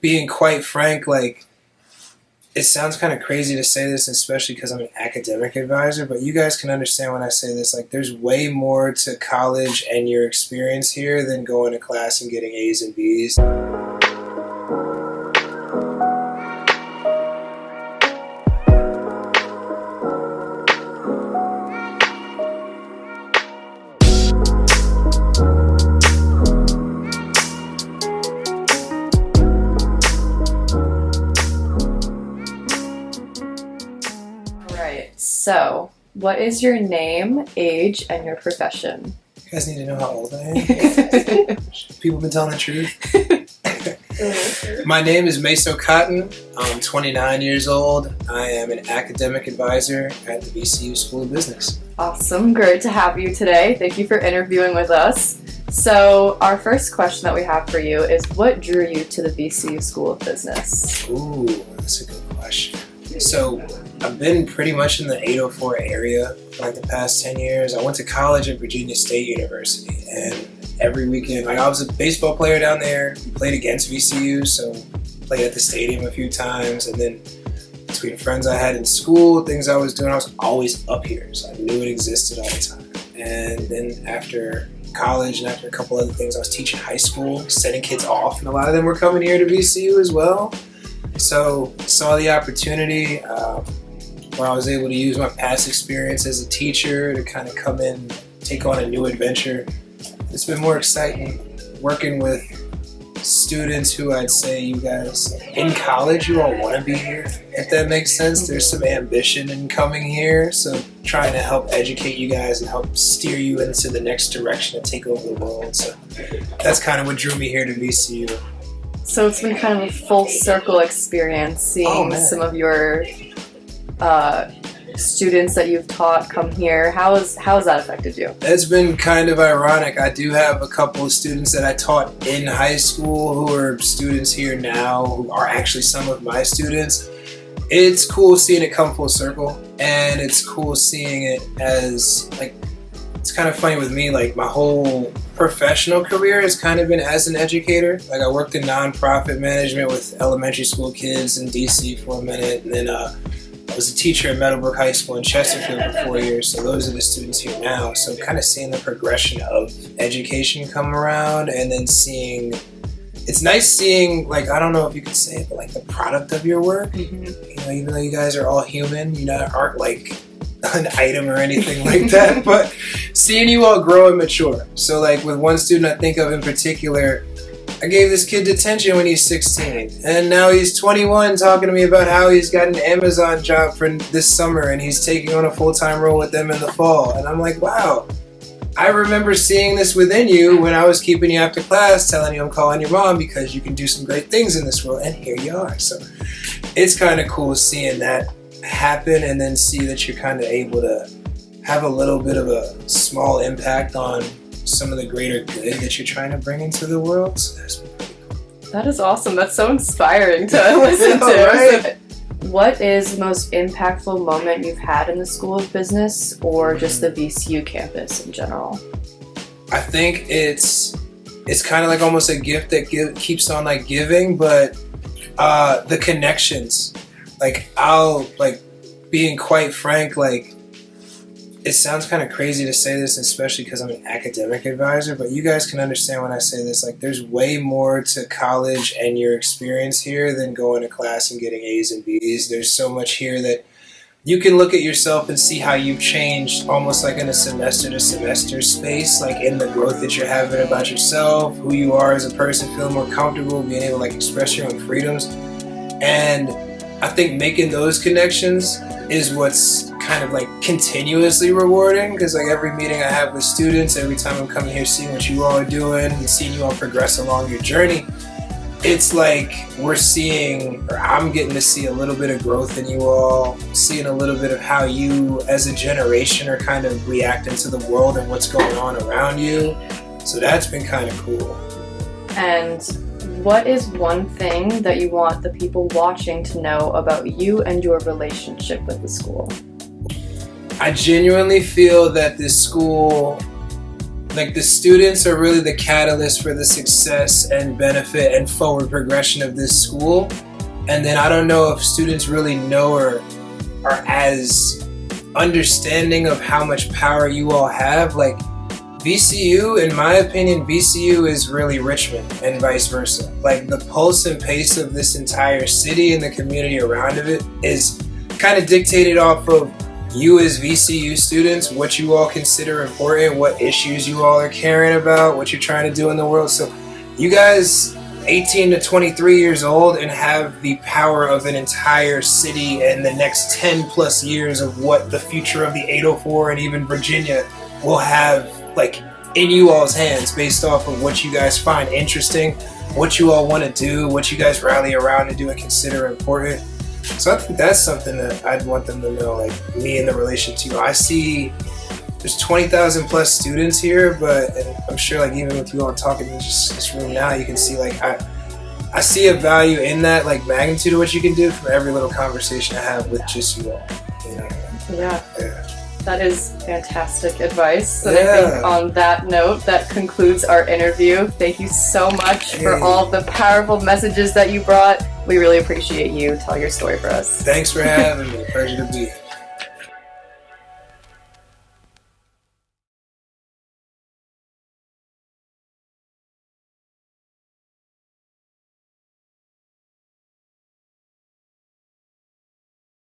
being quite frank, it sounds kind of crazy to say this, especially because I'm an academic advisor, but you guys can understand when I say this. Like, there's way more to college and your experience here than going to class and getting A's and B's. So, what is your name, age, and your profession? You guys need to know how old I am. People been telling the truth. My name is Maso. I'm 29 years old. I am an academic advisor at the VCU School of Business. Awesome. Great to have you today. Thank you for interviewing with us. So, our first question that we have for you is, what drew you to the VCU School of Business? Ooh, that's a good question. So, I've been pretty much in the 804 area for like the past 10 years. I went to college at Virginia State University, and every weekend, I was a baseball player down there. We played against VCU, so played at the stadium a few times, and then between friends I had in school, things I was doing, I was always up here, so I knew it existed all the time. And then after college and after a couple other things, I was teaching high school, sending kids off, and a lot of them were coming here to VCU as well. So saw the opportunity where I was able to use my past experience as a teacher to kind of come in, take on a new adventure. It's been more exciting working with students who I'd say you guys in college, you all want to be here, if that makes sense. There's some ambition in coming here, so trying to help educate you guys and help steer you into the next direction to take over the world. So that's kind of what drew me here to VCU. So it's been kind of a full circle experience seeing some of your students that you've taught come here. How has that affected you? It's been kind of ironic. I do have a couple of students that I taught in high school who are students here now, who are actually some of my students. It's cool seeing it come full circle, and it's cool seeing it as, like, it's kind of funny with me, like, my whole professional career has kind of been as an educator. Like, I worked in nonprofit management with elementary school kids in DC for a minute, and then I was a teacher at Meadowbrook High School in Chesterfield for 4 years, so those are the students here now. So kind of seeing the progression of education come around, and then it's nice seeing, like, I don't know if you could say it, but like the product of your work. Mm-hmm. You know, even though you guys are all human, you aren't like an item or anything like that, but seeing you all grow and mature. So like with one student I think of in particular, I gave this kid detention when he's 16, and now he's 21 talking to me about how he's got an Amazon job for this summer and he's taking on a full-time role with them in the fall. And I'm like, wow, I remember seeing this within you when I was keeping you after class, telling you I'm calling your mom because you can do some great things in this world, and here you are. So it's kind of cool seeing that happen, and then see that you're kind of able to have a little bit of a small impact on some of the greater good that you're trying to bring into the world. So that's been pretty cool. That is awesome. That's so inspiring to listen to. Right? What is the most impactful moment you've had in the School of Business, or just the VCU campus in general? I think it's kind of like almost a gift that keeps on like giving, but the connections. Like, being quite frank, like, it sounds kind of crazy to say this, especially because I'm an academic advisor, but you guys can understand when I say this. Like, there's way more to college and your experience here than going to class and getting A's and B's. There's so much here that you can look at yourself and see how you've changed almost like in a semester to semester space, like in the growth that you're having about yourself, who you are as a person, feeling more comfortable, being able to like express your own freedoms. And I think making those connections is what's kind of like continuously rewarding, because like every meeting I have with students, every time I'm coming here seeing what you all are doing and seeing you all progress along your journey, it's like we're seeing, or I'm getting to see a little bit of growth in you all, seeing a little bit of how you as a generation are kind of reacting to the world and what's going on around you. So that's been kind of cool. And what is one thing that you want the people watching to know about you and your relationship with the school? I genuinely feel that this school like the students are really the catalyst for the success and benefit and forward progression of this school. And then I don't know if students really know or are as understanding of how much power you all have. Like VCU, in my opinion, VCU is really Richmond and vice versa. Like the pulse and pace of this entire city and the community around it is kind of dictated off of you as VCU students, what you all consider important, what issues you all are caring about, what you're trying to do in the world. So you guys 18 to 23 years old and have the power of an entire city and the next 10 plus years of what the future of the 804 and even Virginia will have like in you all's hands based off of what you guys find interesting, what you all want to do, what you guys rally around to do and consider important. So I think that's something that I'd want them to know, like me in the relation to you. I see there's 20,000 plus students here, but and I'm sure like even with you all talking in just this room now, you can see like I see a value in that like magnitude of what you can do from every little conversation I have with just you all. You know? Yeah. Yeah. That is fantastic advice. And I think on that note, that concludes our interview. Thank you so much for all of the powerful messages that you brought. We really appreciate you. Tell your story for us. Thanks for having me. Pleasure to be here.